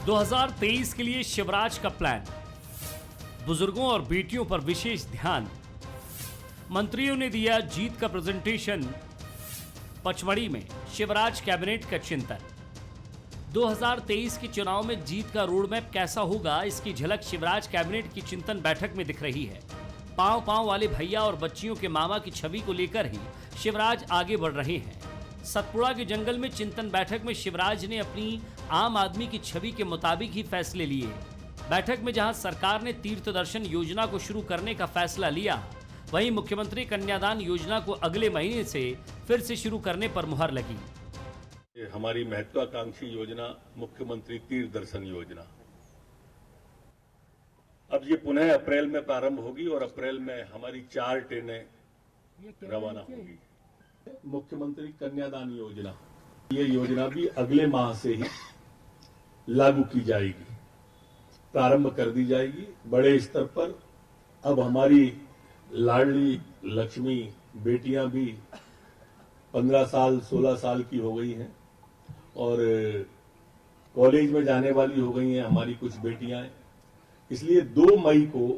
2023 के लिए शिवराज का प्लान, बुजुर्गों और बेटियों पर विशेष ध्यान। मंत्रियों ने दिया जीत का प्रेजेंटेशन। पचमढ़ी में शिवराज कैबिनेट का चिंतन। 2023 के चुनाव में जीत का रोड मैप कैसा होगा, इसकी झलक शिवराज कैबिनेट की चिंतन बैठक में दिख रही है। पांव पांव वाले भैया और बच्चियों के मामा की छवि को लेकर ही शिवराज आगे बढ़ रहे हैं। सतपुड़ा के जंगल में चिंतन बैठक में शिवराज ने अपनी आम आदमी की छवि के मुताबिक ही फैसले लिए। बैठक में जहां सरकार ने तीर्थ दर्शन योजना को शुरू करने का फैसला लिया, वहीं मुख्यमंत्री कन्यादान योजना को अगले महीने से फिर से शुरू करने पर मुहर लगी। हमारी महत्वाकांक्षी योजना मुख्यमंत्री तीर्थ दर्शन योजना अब ये पुनः अप्रैल में प्रारंभ होगी और अप्रैल में हमारी 4 ट्रेनें रवाना होगी। मुख्यमंत्री कन्यादान योजना, ये योजना भी अगले माह से ही लागू की जाएगी, प्रारंभ कर दी जाएगी बड़े स्तर पर। अब हमारी लाडली लक्ष्मी बेटियां भी 15 साल 16 साल की हो गई हैं और कॉलेज में जाने वाली हो गई हैं हमारी कुछ बेटियां। इसलिए 2 मई को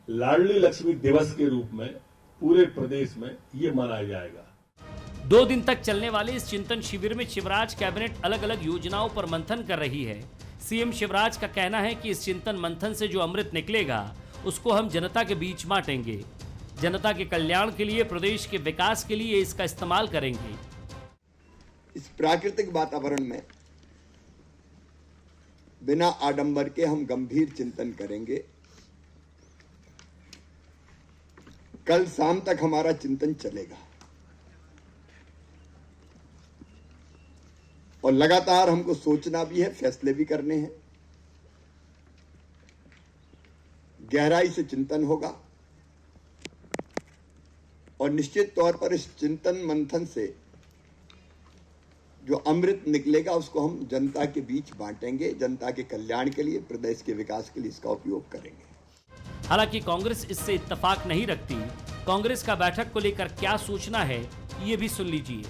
लाडली लक्ष्मी दिवस के रूप में पूरे प्रदेश में ये मनाया जाएगा। 2 दिन तक चलने वाले इस चिंतन शिविर में शिवराज कैबिनेट अलग अलग योजनाओं पर मंथन कर रही है। सीएम शिवराज का कहना है कि इस चिंतन मंथन से जो अमृत निकलेगा उसको हम जनता के बीच बांटेंगे। जनता के कल्याण के लिए, प्रदेश के विकास के लिए इसका इस्तेमाल करेंगे। इस प्राकृतिक वातावरण में बिना आडंबर के हम गंभीर चिंतन करेंगे। कल शाम तक हमारा चिंतन चलेगा और लगातार हमको सोचना भी है, फैसले भी करने हैं। गहराई से चिंतन होगा और निश्चित तौर पर इस चिंतन मंथन से जो अमृत निकलेगा उसको हम जनता के बीच बांटेंगे। जनता के कल्याण के लिए, प्रदेश के विकास के लिए इसका उपयोग करेंगे। हालांकि कांग्रेस इससे इत्तेफाक नहीं रखती। कांग्रेस का बैठक को लेकर क्या सोचना है, ये भी सुन लीजिए।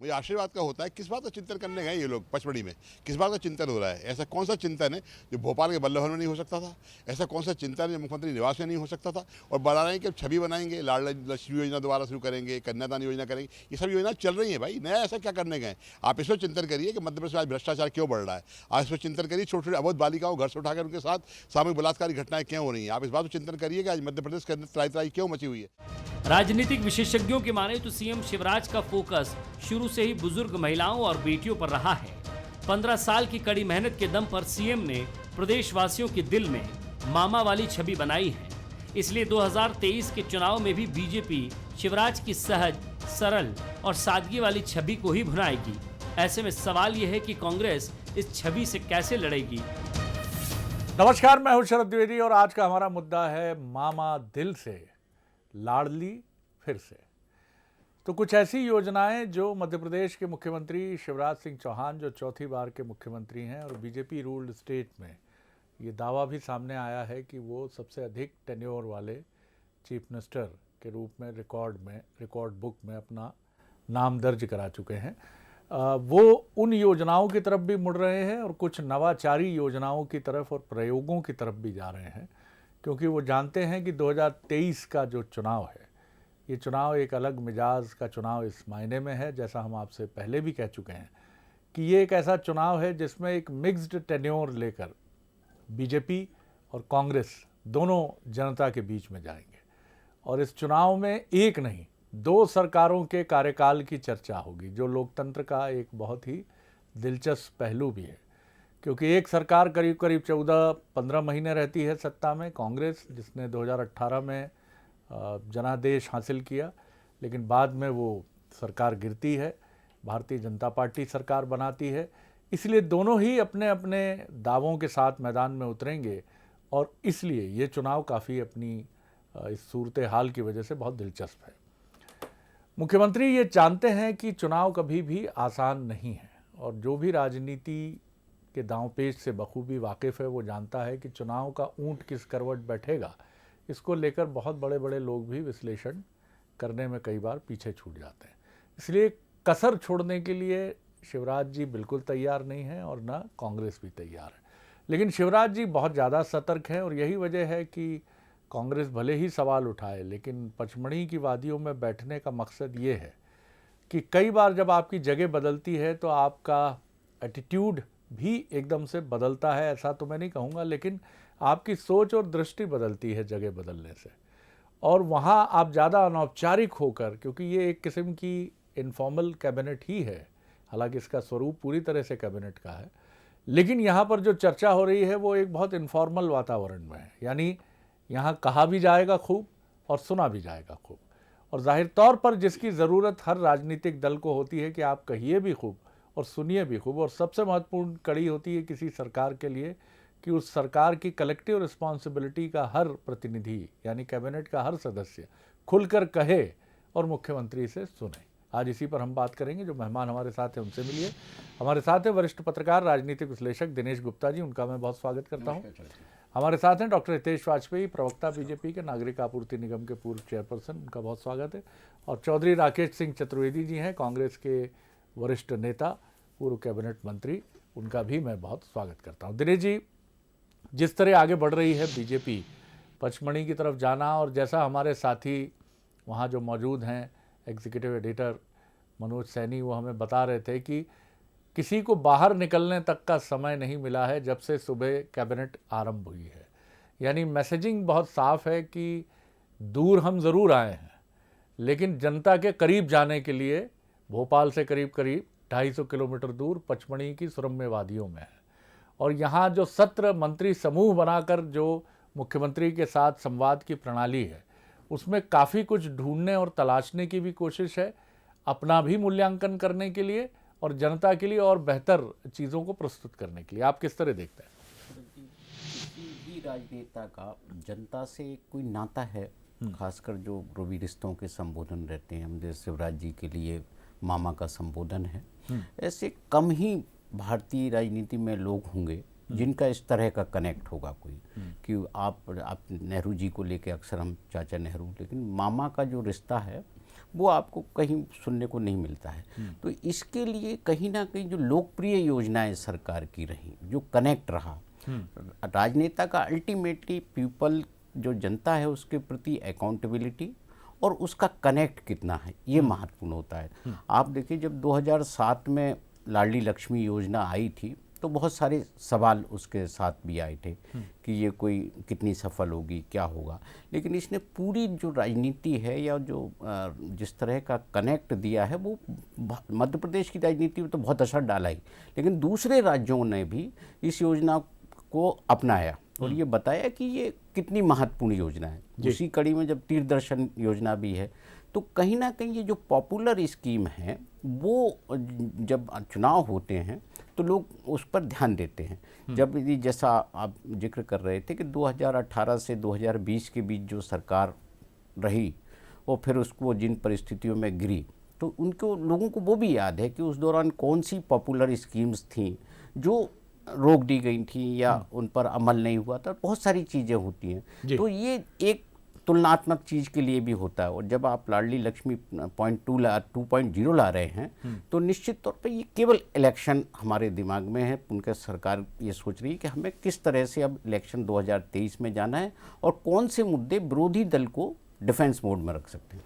मुझे आशीर्वाद का होता है, किस बात का चिंतन करने गए ये लोग पचमढ़ी में, किस बात का चिंतन हो रहा है? ऐसा कौन सा चिंतन है जो भोपाल के बल्लभ भवन में नहीं हो सकता था? ऐसा कौन सा चिंतन है जो मुख्यमंत्री निवास में नहीं हो सकता था? और बता रहे हैं कि छवि बनाएंगे, लाडली लक्ष्मी योजना दोबारा शुरू करेंगे, कन्यादान योजना करेंगे। ये सब योजना चल रही है भाई, नया ऐसा क्या करने गए? आप इस पर चिंतन करिए कि मध्य प्रदेश में आज भ्रष्टाचार क्यों बढ़ रहा है। आप इस पर चिंतन करिए छोटे छोटे अवैध बालिकाओं घर से उठाकर उनके साथ सामूहिक बलात्कार की घटनाएं क्यों हो रही हैं। आप इस बात पर चिंतन करिए कि आज मध्य प्रदेश के अंदर त्राई त्राई क्यों मची हुई है। राजनीतिक विशेषज्ञों की माने तो सीएम शिवराज का फोकस शुरू से ही बुजुर्ग महिलाओं और बेटियों पर रहा है। 15 साल की कड़ी मेहनत के दम पर सीएम ने प्रदेशवासियों के दिल में मामा वाली छवि बनाई है। इसलिए 2023 के चुनाव में भी बीजेपी शिवराज की सहज, सरल और सादगी वाली छवि को ही भुनाएगी। ऐसे में सवाल यह है कि कांग्रेस इस छवि से कैसे लड़ेगी। नमस्कार, मैं हूं शरद द्विवेदी और आज का हमारा मुद्दा है मामा दिल से लाडली फिर से। तो कुछ ऐसी योजनाएं जो मध्य प्रदेश के मुख्यमंत्री शिवराज सिंह चौहान, जो चौथी बार के मुख्यमंत्री हैं और बीजेपी रूल्ड स्टेट में ये दावा भी सामने आया है कि वो सबसे अधिक टेन्योर वाले चीफ मिनिस्टर के रूप में रिकॉर्ड बुक में अपना नाम दर्ज करा चुके हैं, वो उन योजनाओं की तरफ भी मुड़ रहे हैं और कुछ नवाचारी योजनाओं की तरफ और प्रयोगों की तरफ भी जा रहे हैं, क्योंकि वो जानते हैं कि 2023 का जो चुनाव है, ये चुनाव एक अलग मिजाज का चुनाव इस मायने में है, जैसा हम आपसे पहले भी कह चुके हैं कि ये एक ऐसा चुनाव है जिसमें एक मिक्स्ड टेन्योर लेकर बीजेपी और कांग्रेस दोनों जनता के बीच में जाएंगे। और इस चुनाव में एक नहीं 2 सरकारों के कार्यकाल की चर्चा होगी, जो लोकतंत्र का एक बहुत ही दिलचस्प पहलू भी है, क्योंकि एक सरकार करीब करीब 14-15 महीने रहती है सत्ता में, कांग्रेस, जिसने 2018 में जनादेश हासिल किया, लेकिन बाद में वो सरकार गिरती है, भारतीय जनता पार्टी सरकार बनाती है। इसलिए दोनों ही अपने अपने दावों के साथ मैदान में उतरेंगे और इसलिए ये चुनाव काफ़ी अपनी इस सूरत हाल की वजह से बहुत दिलचस्प है। मुख्यमंत्री ये जानते हैं कि चुनाव कभी भी आसान नहीं है और जो भी राजनीति के दांव-पेच से बखूबी वाकिफ़ है वो जानता है कि चुनाव का ऊंट किस करवट बैठेगा, इसको लेकर बहुत बड़े बड़े लोग भी विश्लेषण करने में कई बार पीछे छूट जाते हैं। इसलिए कसर छोड़ने के लिए शिवराज जी बिल्कुल तैयार नहीं हैं और ना कांग्रेस भी तैयार है। लेकिन शिवराज जी बहुत ज़्यादा सतर्क हैं और यही वजह है कि कांग्रेस भले ही सवाल उठाए, लेकिन पचमढ़ी की वादियों में बैठने का मकसद ये है कि कई बार जब आपकी जगह बदलती है तो आपका एटीट्यूड भी एकदम से बदलता है, ऐसा तो मैं नहीं कहूँगा, लेकिन आपकी सोच और दृष्टि बदलती है जगह बदलने से। और वहाँ आप ज़्यादा अनौपचारिक होकर, क्योंकि ये एक किस्म की इनफॉर्मल कैबिनेट ही है, हालांकि इसका स्वरूप पूरी तरह से कैबिनेट का है, लेकिन यहाँ पर जो चर्चा हो रही है वो एक बहुत इनफॉर्मल वातावरण में है। यानी यहाँ कहा भी जाएगा खूब और सुना भी जाएगा खूब, और जाहिर तौर पर जिसकी ज़रूरत हर राजनीतिक दल को होती है कि आप कहिए भी खूब और सुनिए भी खूब। और सबसे महत्वपूर्ण कड़ी होती है किसी सरकार के लिए कि उस सरकार की कलेक्टिव रिस्पॉन्सिबिलिटी का हर प्रतिनिधि यानी कैबिनेट का हर सदस्य खुलकर कहे और मुख्यमंत्री से सुने। आज इसी पर हम बात करेंगे। जो मेहमान हमारे साथ हैं उनसे मिलिए। हमारे साथ हैं वरिष्ठ पत्रकार राजनीतिक विश्लेषक दिनेश गुप्ता जी, उनका मैं बहुत स्वागत करता हूँ। हमारे साथ हैं डॉक्टर हितेश वाजपेयी, प्रवक्ता बीजेपी के, नागरिक आपूर्ति निगम के पूर्व चेयरपर्सन, उनका बहुत स्वागत है। और चौधरी राकेश सिंह चतुर्वेदी जी हैं, कांग्रेस के वरिष्ठ नेता, पूर्व कैबिनेट मंत्री, उनका भी मैं बहुत स्वागत करता हूँ। दिनेश जी, जिस तरह आगे बढ़ रही है बीजेपी पचमढ़ी की तरफ जाना, और जैसा हमारे साथी वहाँ जो मौजूद हैं एग्जीक्यूटिव एडिटर मनोज सैनी, वो हमें बता रहे थे कि किसी को बाहर निकलने तक का समय नहीं मिला है जब से सुबह कैबिनेट आरंभ हुई है। यानी मैसेजिंग बहुत साफ है कि दूर हम ज़रूर आए हैं, लेकिन जनता के करीब जाने के लिए भोपाल से करीब करीब 250 किलोमीटर दूर पचमढ़ी की सुरम्य वादियों में है। और यहाँ जो सत्र मंत्री समूह बनाकर जो मुख्यमंत्री के साथ संवाद की प्रणाली है, उसमें काफ़ी कुछ ढूंढने और तलाशने की भी कोशिश है, अपना भी मूल्यांकन करने के लिए और जनता के लिए और बेहतर चीज़ों को प्रस्तुत करने के लिए। आप किस तरह देखते हैं? किसी भी राजनेता का जनता से कोई नाता है, खासकर जो रोवी रिश्तों के संबोधन रहते हैं, हम जैसे शिवराज जी के लिए मामा का संबोधन है, ऐसे कम ही भारतीय राजनीति में लोग होंगे जिनका इस तरह का कनेक्ट होगा कोई, कि आप नेहरू जी को लेके अक्सर हम चाचा नेहरू, लेकिन मामा का जो रिश्ता है वो आपको कहीं सुनने को नहीं मिलता है। तो इसके लिए कहीं ना कहीं जो लोकप्रिय योजनाएं सरकार की रही, जो कनेक्ट रहा, राजनेता का अल्टीमेटली पीपल जो जनता है उसके प्रति अकाउंटेबिलिटी और उसका कनेक्ट कितना है, ये महत्वपूर्ण होता है। आप देखिए जब 2007 में लाडली लक्ष्मी योजना आई थी तो बहुत सारे सवाल उसके साथ भी आए थे कि ये कोई कितनी सफल होगी, क्या होगा, लेकिन इसने पूरी जो राजनीति है या जो जिस तरह का कनेक्ट दिया है वो मध्य प्रदेश की राजनीति में तो बहुत असर डाला ही, लेकिन दूसरे राज्यों ने भी इस योजना को अपनाया और ये बताया कि ये कितनी महत्वपूर्ण योजना है। उसी कड़ी में जब तीर्थदर्शन योजना भी है, तो कहीं ना कहीं ये जो पॉपुलर स्कीम है वो जब चुनाव होते हैं तो लोग उस पर ध्यान देते हैं। जब ये जैसा आप जिक्र कर रहे थे कि 2018 से 2020 के बीच जो सरकार रही और फिर उसको जिन परिस्थितियों में गिरी, तो उनको लोगों को वो भी याद है कि उस दौरान कौन सी पॉपुलर स्कीम्स थी जो रोक दी गई थी या उन पर अमल नहीं हुआ था। बहुत सारी चीज़ें होती हैं, तो ये एक तुलनात्मक चीज़ के लिए भी होता है। और जब आप लाडली लक्ष्मी 2.0 ला रहे हैं तो निश्चित तौर पे ये केवल इलेक्शन हमारे दिमाग में है। उनका सरकार ये सोच रही है कि हमें किस तरह से अब इलेक्शन 2023 में जाना है और कौन से मुद्दे विरोधी दल को डिफेंस मोड में रख सकते हैं।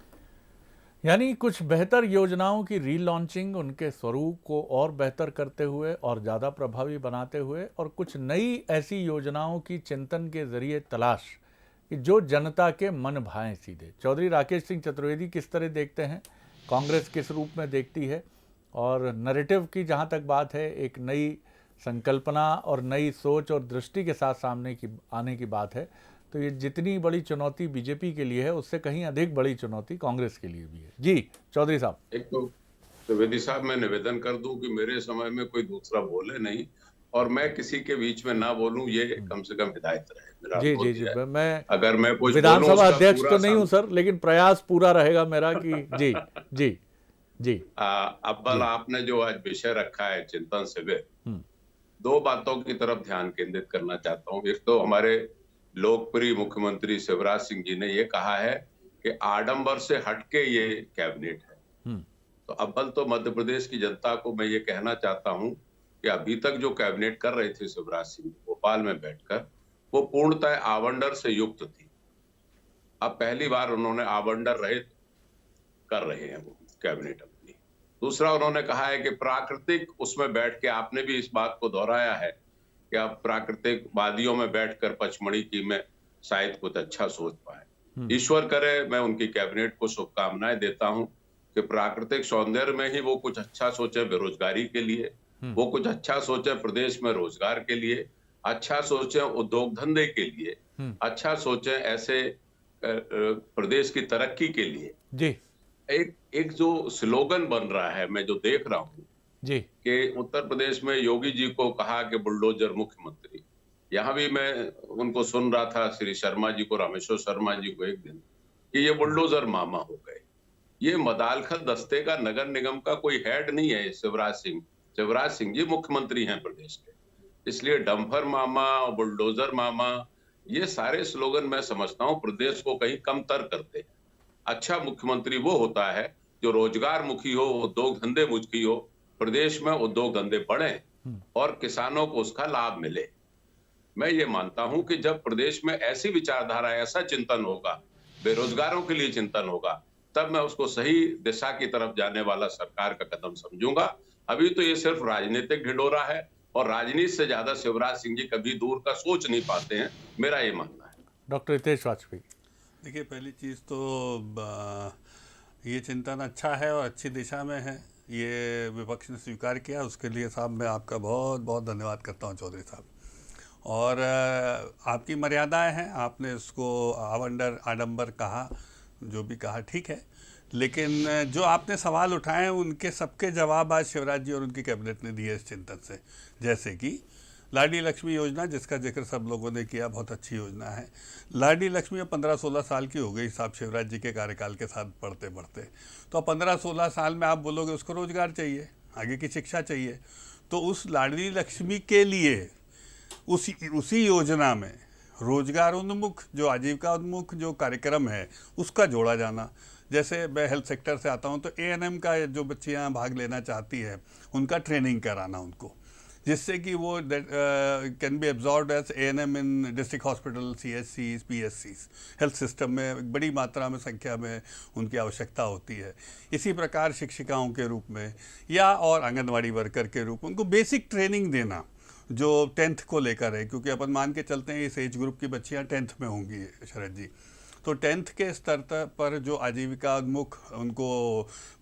यानी कुछ बेहतर योजनाओं की रीलॉन्चिंग, उनके स्वरूप को और बेहतर करते हुए और ज़्यादा प्रभावी बनाते हुए, और कुछ नई ऐसी योजनाओं की चिंतन के जरिए तलाश कि जो जनता के मन भाएं सीधे। चौधरी राकेश सिंह चतुर्वेदी किस तरह देखते हैं, कांग्रेस किस रूप में देखती है, और नैरेटिव की जहां तक बात है, एक नई संकल्पना और नई सोच और दृष्टि के साथ सामने की आने की बात है, तो ये जितनी बड़ी चुनौती बीजेपी के लिए है उससे कहीं अधिक बड़ी चुनौती कांग्रेस के लिए भी है। जी चौधरी साहब। एक तो त्रिवेदी साहब, मैं निवेदन कर दूं कि मेरे समय में कोई दूसरा बोले नहीं और मैं किसी के बीच में ना बोलूं, ये कम से कम हिदायत रहे मेरा। जी, मैं अगर मैं कुछ विधानसभा अध्यक्ष तो नहीं हूं सर, लेकिन प्रयास पूरा रहेगा मेरा कि जी। अव्वल आपने जो आज विषय रखा है चिंतन शिविर, दो बातों की तरफ ध्यान केंद्रित करना चाहता हूँ। एक तो हमारे लोकप्रिय मुख्यमंत्री शिवराज सिंह जी ने ये कहा है कि आडंबर से हटके ये कैबिनेट है। तो अव्वल तो मध्य प्रदेश की जनता को मैं ये कहना चाहता हूं कि अभी तक जो कैबिनेट कर रहे थे शिवराज सिंह, वो भोपाल में बैठकर, वो पूर्णतः आवंडर से युक्त थी। अब पहली बार उन्होंने आवंडर रहित कर रहे हैं वो कैबिनेट अपनी। दूसरा, उन्होंने कहा है कि प्राकृतिक उसमें बैठ के, आपने भी इस बात को दोहराया है कि आप प्राकृतिक वादियों में बैठकर पचमढ़ी की में शायद कुछ अच्छा सोच पाए। ईश्वर करे, मैं उनकी कैबिनेट को शुभकामनाएं देता हूं कि प्राकृतिक सौंदर्य में ही वो कुछ अच्छा सोचे बेरोजगारी के लिए, वो कुछ अच्छा सोचे प्रदेश में रोजगार के लिए, अच्छा सोचे उद्योग धंधे के लिए, अच्छा सोचे ऐसे प्रदेश की तरक्की के लिए। जी एक जो स्लोगन बन रहा है, मैं जो देख रहा हूँ जी कि उत्तर प्रदेश में योगी जी को कहा कि बुलडोजर मुख्यमंत्री। यहाँ भी मैं उनको सुन रहा था, श्री शर्मा जी को, रामेश्वर शर्मा जी को, एक दिन कि ये बुलडोजर मामा हो गए। ये मदालखल दस्ते का, नगर निगम का कोई हेड नहीं है शिवराज सिंह। शिवराज सिंह जी मुख्यमंत्री हैं प्रदेश के, इसलिए डंपर मामा और बुलडोजर मामा, ये सारे स्लोगन मैं समझता हूँ प्रदेश को कहीं कमतर करते हैं। अच्छा मुख्यमंत्री वो होता है जो रोजगार मुखी हो, उद्योग धंधे मुखी हो, प्रदेश में उद्योग धंधे बढ़े और किसानों को उसका लाभ मिले। मैं ये मानता हूं कि जब प्रदेश में ऐसी विचारधारा, ऐसा चिंतन होगा, बेरोजगारों के लिए चिंतन होगा, तब मैं उसको सही दिशा की तरफ जाने वाला सरकार का कदम समझूंगा। अभी तो ये सिर्फ राजनीतिक ढिंढोरा है और राजनीति से ज्यादा शिवराज सिंह जी कभी दूर का सोच नहीं पाते हैं, मेरा ये मानना है। डॉक्टर हितेश वाजपेयी। देखिए, पहली चीज़ तो ये चिंतन अच्छा है और अच्छी दिशा में है, ये विपक्ष ने स्वीकार किया, उसके लिए साहब मैं आपका बहुत बहुत धन्यवाद करता हूँ चौधरी साहब। और आपकी मर्यादाएं हैं, आपने उसको आवंडर आडंबर कहा, जो भी कहा ठीक है, लेकिन जो आपने सवाल उठाए उनके सबके जवाब आज शिवराज जी और उनकी कैबिनेट ने दिए इस चिंतन से। जैसे कि लाडली लक्ष्मी योजना, जिसका जिक्र सब लोगों ने किया, बहुत अच्छी योजना है। लाडली लक्ष्मी अब 15-16 साल की हो गई साहब शिवराज जी के कार्यकाल के साथ बढ़ते बढ़ते। तो 15-16 साल में आप बोलोगे उसको रोजगार चाहिए, आगे की शिक्षा चाहिए, तो उस लाडली लक्ष्मी के लिए उसी योजना में रोजगार उन्मुख, जो आजीविका उन्मुख जो कार्यक्रम है, उसका जोड़ा जाना। जैसे मैं हेल्थ सेक्टर से आता हूँ, तो ANM का जो बच्चियाँ भाग लेना चाहती है उनका ट्रेनिंग कराना उनको, जिससे कि वो can be absorbed as ANM in district hospital, CHCs, PSCs, health system में बड़ी मात्रा में संख्या में उनकी आवश्यकता होती है। इसी प्रकार शिक्षिकाओं के रूप में या और आंगनवाड़ी वर्कर के रूप में उनको बेसिक ट्रेनिंग देना, जो 10th को लेकर है, क्योंकि अपन मान के चलते हैं इस एज ग्रुप की बच्चियाँ 10th में होंगी शरद जी। तो 10th के स्तर पर जो आजीविका उन्मुख उनको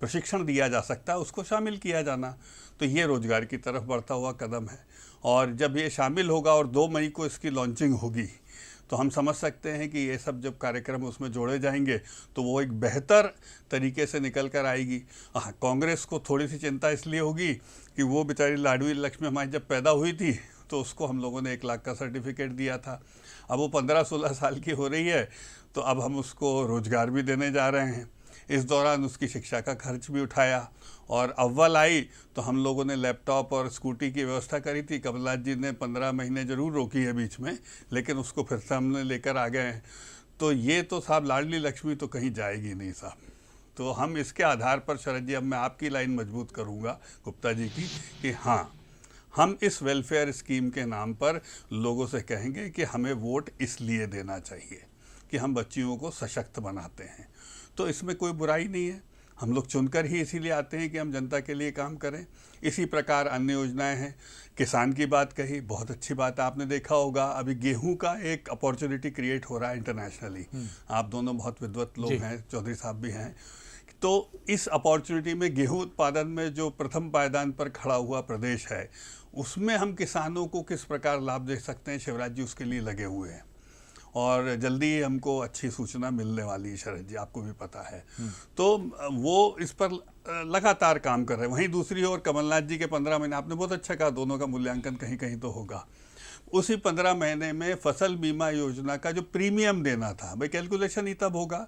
प्रशिक्षण दिया जा सकता है, उसको शामिल किया जाना, तो ये रोजगार की तरफ बढ़ता हुआ कदम है। और जब ये शामिल होगा और 2 मई को इसकी लॉन्चिंग होगी, तो हम समझ सकते हैं कि ये सब जब कार्यक्रम उसमें जोड़े जाएंगे तो वो एक बेहतर तरीके से निकल कर आएगी। हाँ, कांग्रेस को थोड़ी सी चिंता इसलिए होगी कि वो बेचारी लाडली लक्ष्मी हमारी जब पैदा हुई थी तो उसको हम लोगों ने 1 लाख का सर्टिफिकेट दिया था। अब वो 15-16 साल की हो रही है, तो अब हम उसको रोज़गार भी देने जा रहे हैं। इस दौरान उसकी शिक्षा का खर्च भी उठाया, और अव्वल आई तो हम लोगों ने लैपटॉप और स्कूटी की व्यवस्था करी थी। कमलनाथ जी ने 15 महीने ज़रूर रोकी है बीच में, लेकिन उसको फिर से हमने लेकर आ गए हैं। तो ये तो साहब लाडली लक्ष्मी तो कहीं जाएगी नहीं साहब। तो हम इसके आधार पर शरद जी, अब मैं आपकी लाइन मजबूत करूँगा गुप्ता जी की, कि हाँ, हम इस वेलफेयर स्कीम के नाम पर लोगों से कहेंगे कि हमें वोट इसलिए देना चाहिए कि हम बच्चियों को सशक्त बनाते हैं। तो इसमें कोई बुराई नहीं है, हम लोग चुनकर ही इसीलिए आते हैं कि हम जनता के लिए काम करें। इसी प्रकार अन्य योजनाएं हैं। किसान की बात कही, बहुत अच्छी बात है। आपने देखा होगा अभी गेहूं का एक अपॉर्चुनिटी क्रिएट हो रहा है इंटरनेशनली। आप दोनों बहुत विद्वत लोग हैं, चौधरी साहब भी हैं। तो इस अपॉर्चुनिटी में गेहूं उत्पादन में जो प्रथम पायदान पर खड़ा हुआ प्रदेश है, उसमें हम किसानों को किस प्रकार लाभ दे सकते हैं, शिवराज जी उसके लिए लगे हुए हैं। और जल्दी ही हमको अच्छी सूचना मिलने वाली है शरद जी, आपको भी पता है। तो वो इस पर लगातार काम कर रहे हैं। वहीं दूसरी ओर कमलनाथ जी के 15 महीने, आपने बहुत अच्छा कहा, दोनों का मूल्यांकन कहीं कहीं तो होगा। उसी 15 महीने में फसल बीमा योजना का जो प्रीमियम देना था, भाई कैलकुलेशन ही तब होगा,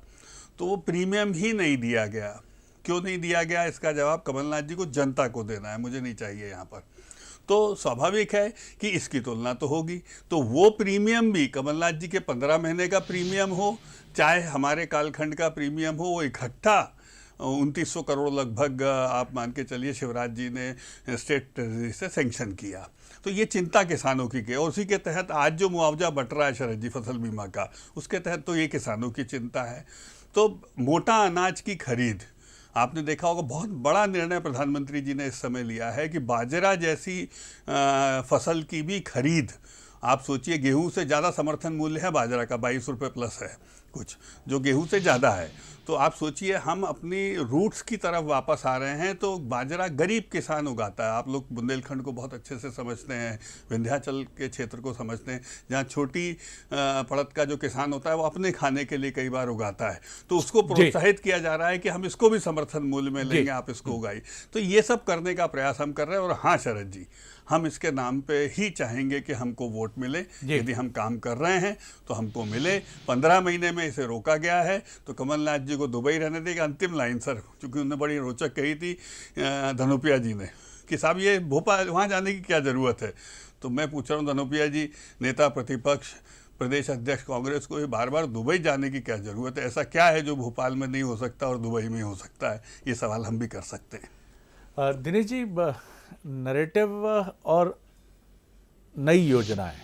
तो वो प्रीमियम ही नहीं दिया गया। क्यों नहीं दिया गया, इसका जवाब कमलनाथ जी को जनता को देना है, मुझे नहीं चाहिए यहाँ पर। तो स्वाभाविक है कि इसकी तुलना तो होगी। तो वो प्रीमियम भी कमलनाथ जी के 15 महीने का प्रीमियम हो, चाहे हमारे कालखंड का प्रीमियम हो, वो इकट्ठा 2900 करोड़ लगभग आप मान के चलिए शिवराज जी ने स्टेट ट्रेजरी से सैंक्शन किया। तो ये चिंता किसानों की है और उसी के तहत आज जो मुआवजा बट रहा है शरद जी फसल बीमा का, उसके तहत तो ये किसानों की चिंता है। तो मोटा अनाज की खरीद आपने देखा होगा, बहुत बड़ा निर्णय प्रधानमंत्री जी ने इस समय लिया है कि बाजरा जैसी फसल की भी खरीद, आप सोचिए गेहूं से ज़्यादा समर्थन मूल्य है बाजरा का, 22 रुपये प्लस है कुछ, जो गेहूं से ज़्यादा है। तो आप सोचिए हम अपनी रूट्स की तरफ वापस आ रहे हैं। तो बाजरा गरीब किसान उगाता है। आप लोग बुंदेलखंड को बहुत अच्छे से समझते हैं, विंध्याचल के क्षेत्र को समझते हैं, जहाँ छोटी पड़त का जो किसान होता है वो अपने खाने के लिए कई बार उगाता है। तो उसको प्रोत्साहित किया जा रहा है कि हम इसको भी समर्थन मूल्य में लेंगे, आप इसको उगाइए। तो ये सब करने का प्रयास हम कर रहे हैं। और हाँ शरद जी, हम इसके नाम पे ही चाहेंगे कि हमको वोट मिले। यदि हम काम कर रहे हैं तो हमको मिले। 15 महीने में इसे रोका गया है तो कमलनाथ जी को दुबई रहने देगा। अंतिम लाइन सर, क्योंकि उन्होंने बड़ी रोचक कही थी धनुपिया जी ने कि साहब ये भोपाल वहाँ जाने की क्या ज़रूरत है। तो मैं पूछ रहा हूँ धनुपिया जी, नेता प्रतिपक्ष, प्रदेश अध्यक्ष कांग्रेस को बार बार दुबई जाने की क्या ज़रूरत है? ऐसा क्या है जो भोपाल में नहीं हो सकता और दुबई में हो सकता है? ये सवाल हम भी कर सकते हैं। दिनेश जी, नैरेटिव और नई योजनाएं,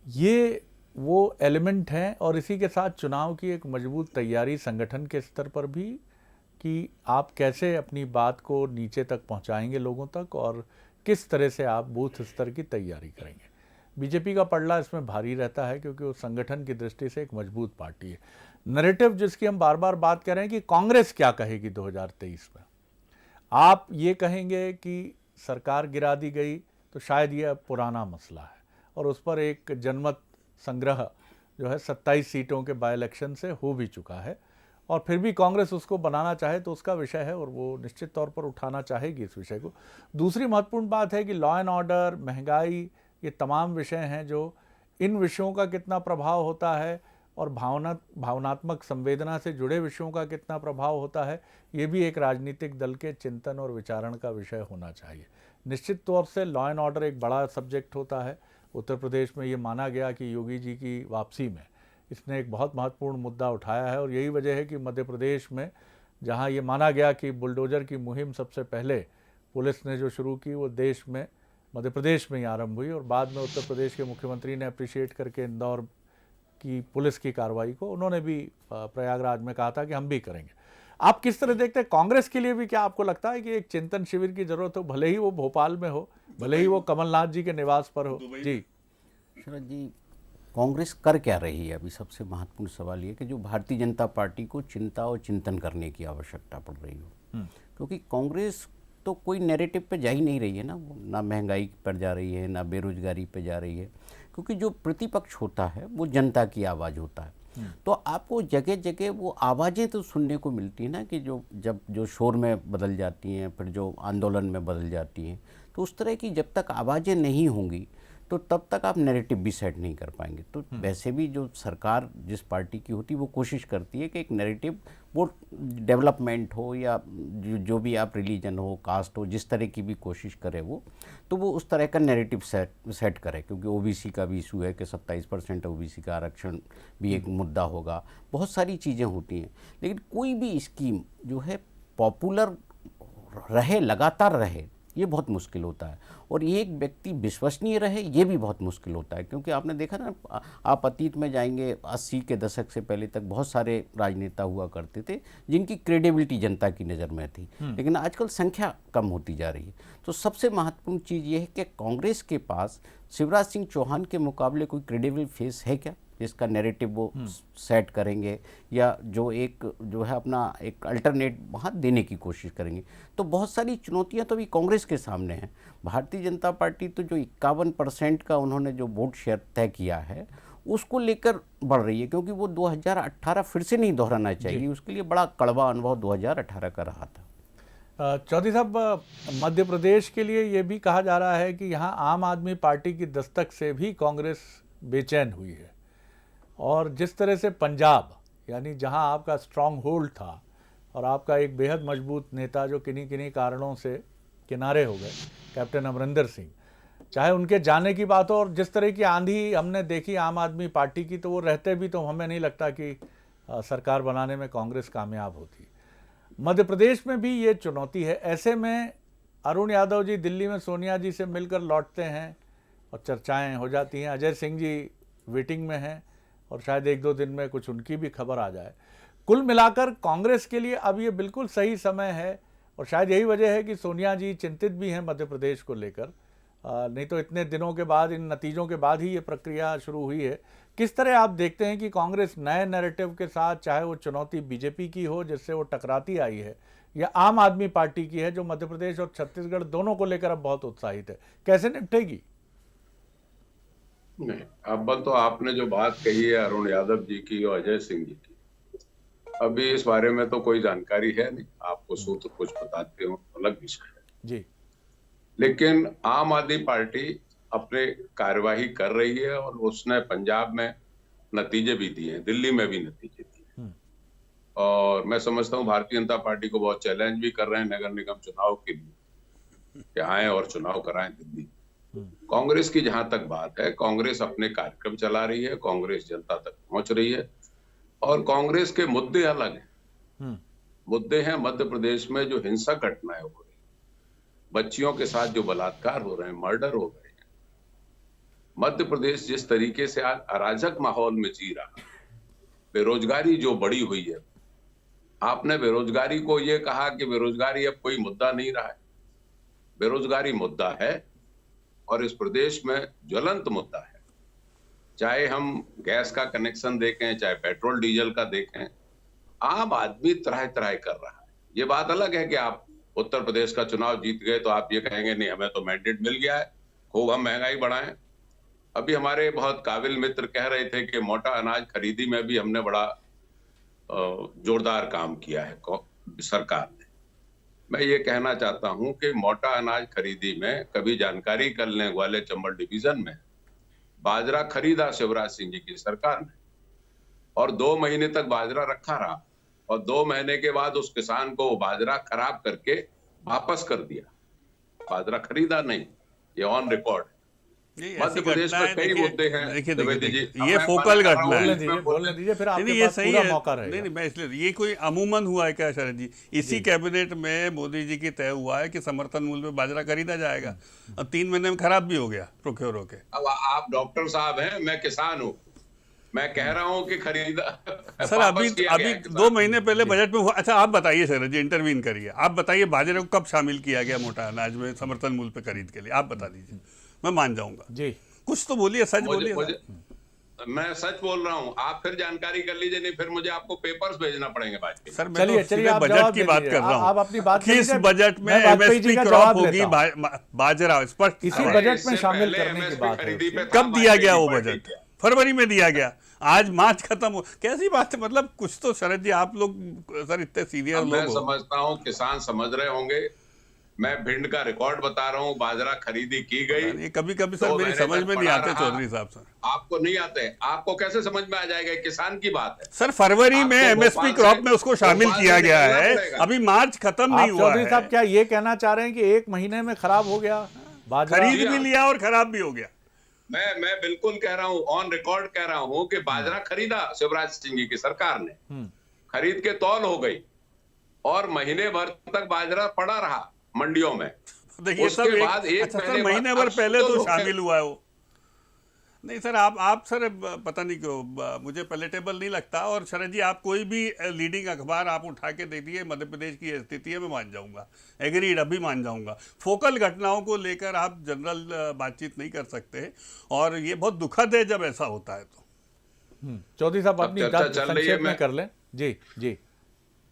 ये वो एलिमेंट हैं और इसी के साथ चुनाव की एक मजबूत तैयारी संगठन के स्तर पर भी, कि आप कैसे अपनी बात को नीचे तक पहुंचाएंगे लोगों तक और किस तरह से आप बूथ स्तर की तैयारी करेंगे। बीजेपी का पलड़ा इसमें भारी रहता है क्योंकि वो संगठन की दृष्टि से एक मजबूत पार्टी है। नैरेटिव जिसकी हम बार बार बात कर रहे हैं कि कांग्रेस क्या कहेगी 2023 में, आप ये कहेंगे कि सरकार गिरा दी गई तो शायद ये अब पुराना मसला है और उस पर एक जनमत संग्रह जो है 27 सीटों के बाय इलेक्शन से हो भी चुका है और फिर भी कांग्रेस उसको बनाना चाहे तो उसका विषय है और वो निश्चित तौर पर उठाना चाहेगी इस विषय को। दूसरी महत्वपूर्ण बात है कि लॉ एंड ऑर्डर, महंगाई, ये तमाम विषय हैं जो इन विषयों का कितना प्रभाव होता है और भावनात्मक संवेदना से जुड़े विषयों का कितना प्रभाव होता है, ये भी एक राजनीतिक दल के चिंतन और विचारण का विषय होना चाहिए। निश्चित तौर से लॉ एंड ऑर्डर एक बड़ा सब्जेक्ट होता है। उत्तर प्रदेश में ये माना गया कि योगी जी की वापसी में इसने एक बहुत महत्वपूर्ण मुद्दा उठाया है और यही वजह है कि मध्य प्रदेश में, जहाँ ये माना गया कि बुलडोजर की मुहिम सबसे पहले पुलिस ने जो शुरू की वो देश में मध्य प्रदेश में ही आरंभ हुई और बाद में उत्तर प्रदेश के मुख्यमंत्री ने अप्रिशिएट करके इंदौर की पुलिस की कार्रवाई को उन्होंने भी प्रयागराज में कहा था कि हम भी करेंगे। आप किस तरह देखते हैं? कांग्रेस के लिए भी क्या आपको लगता है कि एक चिंतन शिविर की जरूरत हो, भले ही वो भोपाल में हो, भले ही वो कमलनाथ जी के निवास पर हो? जी शरद जी, कांग्रेस कर क्या रही है? अभी सबसे महत्वपूर्ण सवाल ये कि जो भारतीय जनता पार्टी को चिंता और चिंतन करने की आवश्यकता पड़ रही हो, क्योंकि कांग्रेस तो कोई नैरेटिव पे जा ही नहीं रही है ना महंगाई पर जा रही है, ना बेरोजगारी पे जा रही है, क्योंकि जो प्रतिपक्ष होता है वो जनता की आवाज़ होता है। तो आपको जगह जगह वो आवाज़ें तो सुनने को मिलती हैं ना कि जो शोर में बदल जाती हैं, फिर जो आंदोलन में बदल जाती हैं। तो उस तरह की जब तक आवाज़ें नहीं होंगी तो तब तक आप नैरेटिव भी सेट नहीं कर पाएंगे। तो वैसे भी जो सरकार जिस पार्टी की होती है वो कोशिश करती है कि एक नैरेटिव, वो डेवलपमेंट हो या जो भी आप रिलीजन हो, कास्ट हो, जिस तरह की भी कोशिश करे वो, तो वो उस तरह का नैरेटिव सेट करे। क्योंकि ओबीसी का भी इशू है कि 27% ओबीसी का आरक्षण भी एक मुद्दा होगा। बहुत सारी चीज़ें होती हैं, लेकिन कोई भी स्कीम जो है पॉपुलर रहे, लगातार रहे, ये बहुत मुश्किल होता है। और ये एक व्यक्ति विश्वसनीय रहे, ये भी बहुत मुश्किल होता है। क्योंकि आपने देखा ना, आप अतीत में जाएंगे 80 के दशक से पहले तक बहुत सारे राजनेता हुआ करते थे जिनकी क्रेडिबिलिटी जनता की नज़र में थी, लेकिन आजकल संख्या कम होती जा रही है। तो सबसे महत्वपूर्ण चीज़ ये है कि कांग्रेस के पास शिवराज सिंह चौहान के मुकाबले कोई क्रेडिबल फेस है क्या जिसका नैरेटिव वो सेट करेंगे, या जो है अपना एक अल्टरनेट वहाँ देने की कोशिश करेंगे। तो बहुत सारी चुनौतियाँ तो अभी कांग्रेस के सामने हैं। भारतीय जनता पार्टी तो जो 51% का उन्होंने जो वोट शेयर तय किया है उसको लेकर बढ़ रही है, क्योंकि वो 2018 फिर से नहीं दोहराना चाहिए। उसके लिए बड़ा कड़वा अनुभव 2018 का रहा था। चौधरी साहब, मध्य प्रदेश के लिए ये भी कहा जा रहा है कि यहाँ आम आदमी पार्टी की दस्तक से भी कांग्रेस बेचैन हुई है और जिस तरह से पंजाब, यानी जहां आपका स्ट्रॉन्ग होल्ड था और आपका एक बेहद मजबूत नेता जो किन्हीं कारणों से किनारे हो गए, कैप्टन अमरिंदर सिंह, चाहे उनके जाने की बात हो और जिस तरह की आंधी हमने देखी आम आदमी पार्टी की, तो वो रहते भी तो हमें नहीं लगता कि सरकार बनाने में कांग्रेस कामयाब होती। मध्य प्रदेश में भी ये चुनौती है। ऐसे में अरुण यादव जी दिल्ली में सोनिया जी से मिलकर लौटते हैं और चर्चाएं हो जाती हैं। अजय सिंह जी वेटिंग में हैं और शायद 1-2 दिन में कुछ उनकी भी खबर आ जाए। कुल मिलाकर कांग्रेस के लिए अब ये बिल्कुल सही समय है और शायद यही वजह है कि सोनिया जी चिंतित भी हैं मध्य प्रदेश को लेकर। नहीं तो इतने दिनों के बाद, इन नतीजों के बाद ही ये प्रक्रिया शुरू हुई है। किस तरह आप देखते हैं कि कांग्रेस नए नैरेटिव के साथ, चाहे वो चुनौती बीजेपी की हो जिससे वो टकराती आई है, या आम आदमी पार्टी की है जो मध्य प्रदेश और छत्तीसगढ़ दोनों को लेकर अब बहुत उत्साहित है, कैसे निपटेगी? नहीं, अब तो आपने जो बात कही है अरुण यादव जी की और अजय सिंह जी की, अभी इस बारे में तो कोई जानकारी है नहीं। आपको सूत्र कुछ बताते हो अलग विषय है जी, लेकिन आम आदमी पार्टी अपने कार्यवाही कर रही है और उसने पंजाब में नतीजे भी दिए हैं, दिल्ली में भी नतीजे दिए हैं। और मैं समझता हूँ भारतीय जनता पार्टी को बहुत चैलेंज भी कर रहे हैं नगर निगम चुनाव के लिए कि आए और चुनाव कराएं दिल्ली। कांग्रेस की जहां तक बात है, कांग्रेस अपने कार्यक्रम चला रही है, कांग्रेस जनता तक पहुंच रही है और कांग्रेस के मुद्दे अलग हैं। मुद्दे हैं मध्य प्रदेश में जो हिंसक घटनाएं हो रही, बच्चियों के साथ जो बलात्कार हो रहे हैं, मर्डर हो रहे हैं। मध्य प्रदेश जिस तरीके से आज अराजक माहौल में जी रहा, बेरोजगारी जो बढ़ी हुई है, आपने बेरोजगारी को ये कहा कि बेरोजगारी अब कोई मुद्दा नहीं रहा है। बेरोजगारी मुद्दा है और इस प्रदेश में ज्वलंत मुद्दा है। चाहे हम गैस का कनेक्शन देखें, चाहे पेट्रोल डीजल का देखें, आम आदमी त्राह त्राह कर रहा है। ये बात अलग है कि आप उत्तर प्रदेश का चुनाव जीत गए तो आप ये कहेंगे नहीं हमें तो मैंडेट मिल गया है, खूब हम महंगाई बढ़ाएं। अभी हमारे बहुत काबिल मित्र कह रहे थे कि मोटा अनाज खरीदी में भी हमने बड़ा जोरदार काम किया है सरकार ने। मैं ये कहना चाहता हूं कि मोटा अनाज खरीदी में कभी जानकारी कर लें, ग्वालियर चंबल डिवीजन में बाजरा खरीदा शिवराज सिंह जी की सरकार ने और 2 महीने तक बाजरा रखा रहा और 2 महीने के बाद उस किसान को बाजरा खराब करके वापस कर दिया। बाजरा खरीदा नहीं, ये ऑन रिकॉर्ड। मध्य प्रदेश में कई मुद्दे हैं। देखिए ये फोकल घटना है। बोलने दीजिए, फिर आपके ये पास सही पूरा है। मौका रहेगा। नहीं, मैं इसलिए ये कोई अमूमन हुआ है क्या शरद जी? इसी कैबिनेट में मोदी जी की तय हुआ है कि समर्थन मूल्य में बाजरा खरीदा जाएगा। अब 3 महीने में खराब भी हो गया प्रोक्योर होके। अब आप डॉक्टर साहब हैं, मैं किसान हूँ, मैं कह रहा हूँ कि खरीदा सर अभी 2 महीने पहले बजट में हुआ। अच्छा आप बताइए शरद जी, इंटरवीन करिए, आप बताइए बाजरे को कब शामिल किया गया मोटा अनाज में समर्थन मूल्य पे खरीद के लिए? आप बता दीजिए, मैं मान जाऊंगा जी। कुछ तो बोलिए, सच बोलिए। मैं सच बोल रहा हूँ, आप फिर जानकारी कर लीजिए, नहीं फिर मुझे आपको पेपर्स भेजना पड़ेंगे बाद में। सर मैं तो सीधे बजट की बात कर रहा हूँ। आप अपनी बात किस बजट में एमएसपी क्रॉप होगी बाजरा स्पष्ट इसी बजट में शामिल करने की बात है। कब दिया गया वो बजट? फरवरी में दिया गया, आज मार्च खत्म हो। कैसी बात है? मतलब कुछ तो शरद जी आप लोग सर इतने सीनियर लोग। मैं समझता हूँ किसान समझ रहे होंगे। मैं भिंड का रिकॉर्ड बता रहा हूँ, बाजरा खरीदी की गई। कभी कभी सर मेरी समझ में नहीं आते चौधरी साहब। सर आपको नहीं आते, आपको कैसे समझ में आ जाएगा? किसान की बात है सर। फरवरी में एमएसपी क्रॉप में उसको शामिल किया गया है, अभी मार्च खत्म नहीं हुआ है। चौधरी साहब क्या ये कहना चाह रहे हैं कि 1 महीने में खराब हो गया बाजरा? खरीद भी लिया और खराब भी हो गया। मैं बिल्कुल कह रहा हूँ, ऑन रिकॉर्ड कह रहा हूँ कि बाजरा खरीदा शिवराज सिंह जी की सरकार ने, खरीद के तौल हो गई और महीने भर तक बाजरा पड़ा रहा मंडियों में। देखिए सब बाद एक महीने भर पहले तो शामिल हुआ है वो। नहीं सर आप सर पता नहीं क्यों मुझे पैलेटेबल नहीं लगता। और शरद जी आप कोई भी लीडिंग अखबार आप उठा के दे दिए, मध्य प्रदेश की स्थिति है, मैं मान जाऊंगा, एग्रीड, अभी मान जाऊंगा। फोकल घटनाओं को लेकर आप जनरल बातचीत नहीं कर सकते और ये बहुत दुखद है जब ऐसा होता है तो। चौधरी साहब अपनी बात संक्षेप में कर लें। जी जी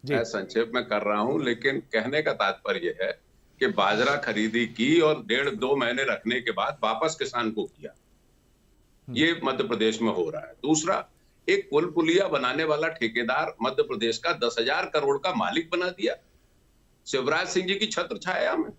जी, मैं संक्षेप में कर रहा हूं, लेकिन कहने का तात्पर्य है कि बाजरा खरीदी की और 1.5-2 महीने रखने के बाद वापस किसान को किया। ये मध्य प्रदेश में हो रहा है। दूसरा, एक पुल पुलिया बनाने वाला ठेकेदार मध्य प्रदेश का 10,000 करोड़ का मालिक बना दिया शिवराज सिंह जी की छत्र छाया में।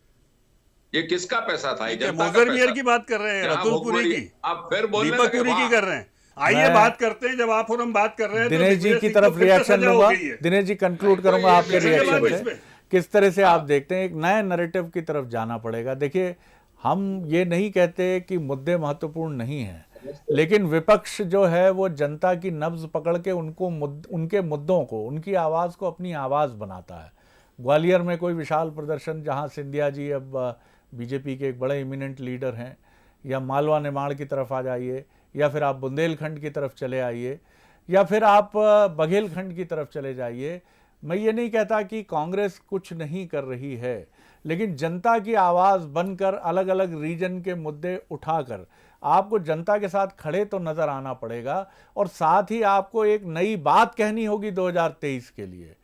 ये किसका पैसा था? मोजरबियर की बात कर रहे हैं, रतुलपुरी की, आप फिर दीपकपुरी की कर रहे हैं। आइए बात करते हैं, जब आप और हम बात कर रहे हैं। दिनेश जी की तरफ रिएक्शन लूंगा। दिनेश जी कंक्लूड करूंगा आपके रिएक्शन से। किस तरह से आप देखते हैं? एक नए नैरेटिव की तरफ जाना पड़ेगा। देखिए हम ये नहीं कहते कि मुद्दे महत्वपूर्ण नहीं हैं, लेकिन विपक्ष जो है वो जनता की नब्ज पकड़ के उनके मुद्दों को, उनकी आवाज़ को अपनी आवाज़ बनाता है। ग्वालियर में कोई विशाल प्रदर्शन जहां सिंधिया जी अब बीजेपी के एक बड़े इमिनेंट लीडर हैं, या मालवा निमाड़ की तरफ आ जाइए, या फिर आप बुंदेलखंड की तरफ चले आइए, या फिर आप बघेलखंड की तरफ चले जाइए। मैं ये नहीं कहता कि कांग्रेस कुछ नहीं कर रही है, लेकिन जनता की आवाज़ बनकर अलग अलग रीजन के मुद्दे उठाकर आपको जनता के साथ खड़े तो नज़र आना पड़ेगा, और साथ ही आपको एक नई बात कहनी होगी 2023 के लिए।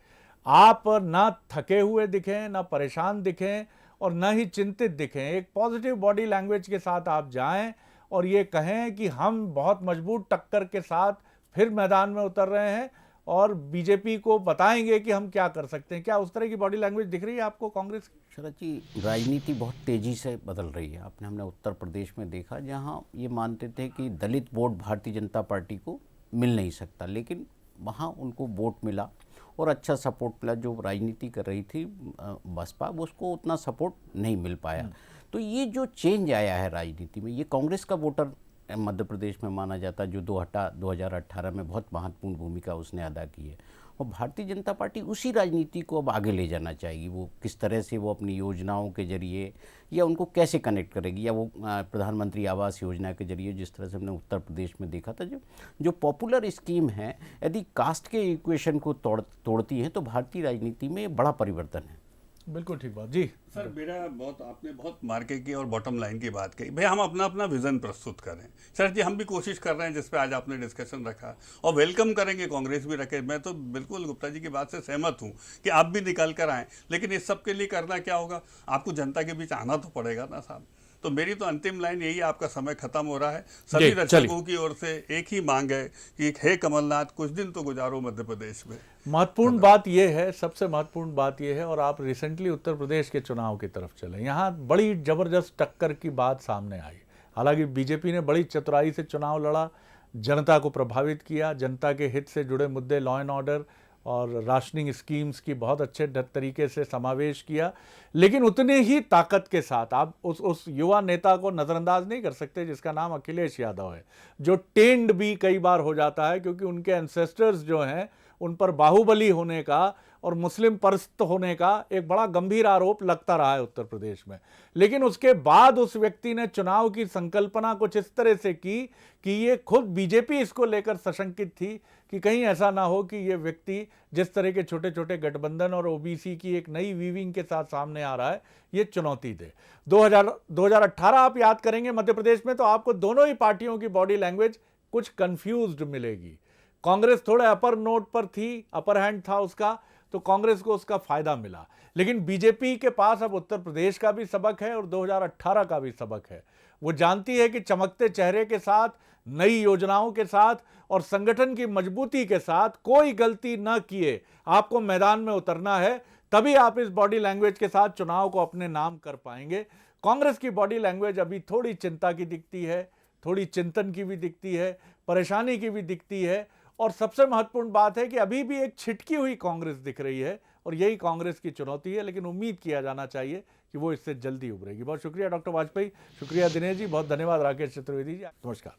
आप ना थके हुए दिखें, ना परेशान दिखें, और ना ही चिंतित दिखें। एक पॉजिटिव बॉडी लैंग्वेज के साथ आप जाएं और ये कहें कि हम बहुत मजबूत टक्कर के साथ फिर मैदान में उतर रहे हैं और बीजेपी को बताएंगे कि हम क्या कर सकते हैं। क्या उस तरह की बॉडी लैंग्वेज दिख रही है आपको कांग्रेस की? शरद जी, राजनीति बहुत तेज़ी से बदल रही है। हमने उत्तर प्रदेश में देखा, जहां ये मानते थे कि दलित वोट भारतीय जनता पार्टी को मिल नहीं सकता, लेकिन वहां उनको वोट मिला और अच्छा सपोर्ट मिला। जो राजनीति कर रही थी बसपा, उसको उतना सपोर्ट नहीं मिल पाया। तो ये जो चेंज आया है राजनीति में, ये कांग्रेस का वोटर मध्य प्रदेश में माना जाता है, जो 2018 में बहुत महत्वपूर्ण भूमिका उसने अदा की है। और भारतीय जनता पार्टी उसी राजनीति को अब आगे ले जाना चाहेगी। वो किस तरह से वो अपनी योजनाओं के जरिए, या उनको कैसे कनेक्ट करेगी, या वो प्रधानमंत्री आवास योजना के जरिए, जिस तरह से हमने उत्तर प्रदेश में देखा था, जो पॉपुलर स्कीम है, यदि कास्ट के इक्वेशन को तोड़ती है तो भारतीय राजनीति में बड़ा परिवर्तन है। बिल्कुल ठीक बात जी सर। आपने बहुत मार्के की और बॉटम लाइन की बात कही। भाई हम अपना अपना विजन प्रस्तुत करें। सर जी, हम भी कोशिश कर रहे हैं, जिस पे आज आपने डिस्कशन रखा, और वेलकम करेंगे कांग्रेस भी रखे। मैं तो बिल्कुल गुप्ता जी की बात से सहमत हूं कि आप भी निकल कर आएँ, लेकिन इस सब के लिए करना क्या होगा? आपको जनता के बीच आना तो पड़ेगा ना साहब। तो मेरी तो अंतिम लाइन यही है, आपका समय खत्म हो रहा है। सभी दर्शकों की ओर से एक ही मांग है कि हे कमलनाथ, कुछ दिन तो गुजारो मध्य प्रदेश में। महत्वपूर्ण बात यह है, सबसे महत्वपूर्ण बात यह है, और आप रिसेंटली उत्तर प्रदेश के चुनाव की तरफ चले, यहाँ बड़ी जबरदस्त टक्कर की बात सामने आई। हालांकि बीजेपी ने बड़ी चतुराई से चुनाव लड़ा, जनता को प्रभावित किया, जनता के हित से जुड़े मुद्दे, लॉ एंड ऑर्डर और राशनिंग स्कीम्स की बहुत अच्छे तरीके से समावेश किया। लेकिन उतने ही ताकत के साथ आप उस युवा नेता को नज़रअंदाज नहीं कर सकते जिसका नाम अखिलेश यादव है, जो टेंड भी कई बार हो जाता है, क्योंकि उनके एंसेस्टर्स जो हैं उन पर बाहुबली होने का और मुस्लिम परस्त होने का एक बड़ा गंभीर आरोप लगता रहा है उत्तर प्रदेश में। लेकिन उसके बाद उस व्यक्ति ने चुनाव की संकल्पना कुछ इस तरह से की कि ये खुद बीजेपी इसको लेकर सशंकित थी कि कहीं ऐसा ना हो कि ये व्यक्ति जिस तरह के छोटे छोटे गठबंधन और ओबीसी की एक नई वीविंग के साथ सामने आ रहा है, ये चुनौती दे। 2018 आप याद करेंगे मध्य प्रदेश में, तो आपको दोनों ही पार्टियों की बॉडी लैंग्वेज कुछ कंफ्यूज्ड मिलेगी। कांग्रेस थोड़े अपर नोट पर थी, अपर हैंड था उसका, तो कांग्रेस को उसका फायदा मिला। लेकिन बीजेपी के पास अब उत्तर प्रदेश का भी सबक है और 2018 का भी सबक है। वो जानती है कि चमकते चेहरे के साथ, नई योजनाओं के साथ और संगठन की मजबूती के साथ कोई गलती न किए आपको मैदान में उतरना है, तभी आप इस बॉडी लैंग्वेज के साथ चुनाव को अपने नाम कर पाएंगे। कांग्रेस की बॉडी लैंग्वेज अभी थोड़ी चिंता की दिखती है, थोड़ी चिंतन की भी दिखती है, परेशानी की भी दिखती है, और सबसे महत्वपूर्ण बात है कि अभी भी एक छिटकी हुई कांग्रेस दिख रही है, और यही कांग्रेस की चुनौती है। लेकिन उम्मीद किया जाना चाहिए कि वो इससे जल्दी उभरेगी। बहुत शुक्रिया डॉक्टर वाजपेयी, शुक्रिया दिनेश जी, बहुत धन्यवाद राकेश चतुर्वेदी जी, नमस्कार।